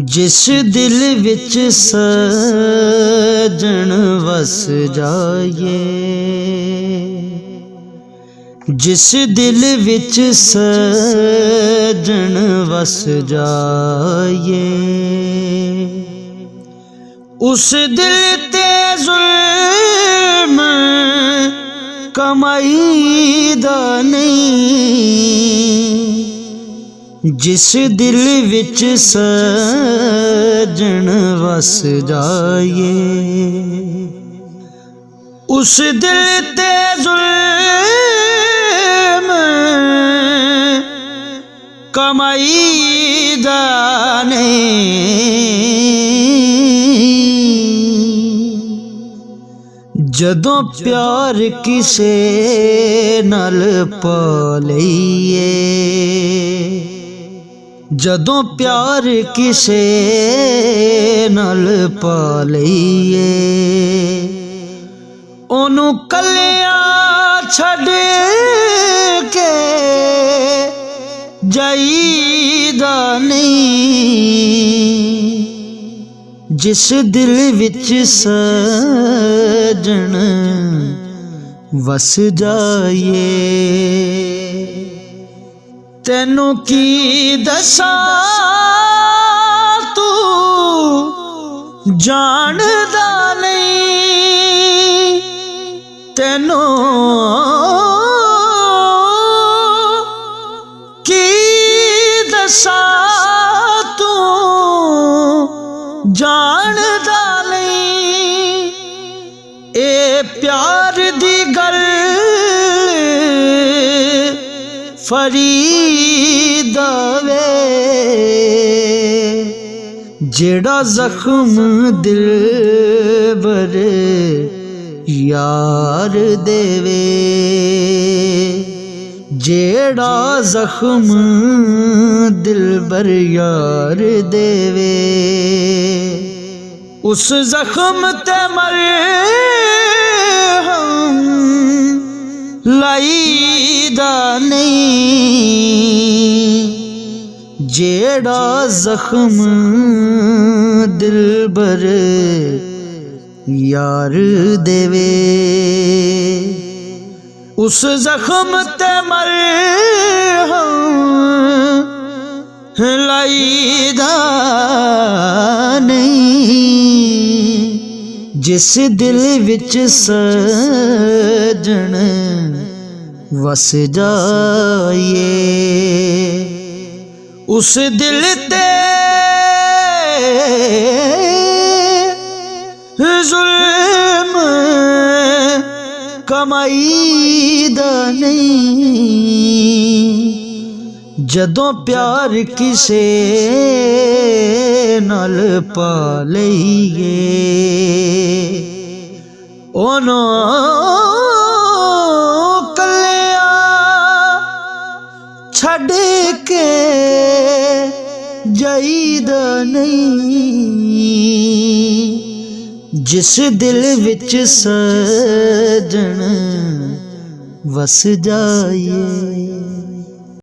जिस दिल विच सजन वस जाए, जिस दिल विच सजन वस जाए, उस दिल ते जुल्म कमाईदा नहीं। जिस दिल विच सजन वस जाए, उस दिल ते जुल्म कमाईदा नहीं। जदों प्यार किसे नाल पा लईए, जदों प्यार किसे नाल पा लईए, ओनू कलिया छड़ के जाईदा नहीं। जिस दिल विच सजन वस जाए, तैनू की दसां तू जानदा नहीं। तैनू की दसां तू जानदा नहीं। ए प्यार दी गल फरीदा वे, जेड़ा जख्म दिल बर यार देवे, जेड़ा जख्म दिल बर यार देवे, उस जख्म ते मरे हम लाईदा नहीं। जेड़ा जख्म दिल बर यार देवे, उस जख्म ते मरे हम लाईदा नहीं। जिस दिल विच सजन वस जाए, उस दिल ते जुल्म कमाईदा नहीं। जदों प्यार किसे नाल पा लईए, ओनू कलिया छड़ के जाईदा नहीं। जिस दिल विच सजन वस जाए।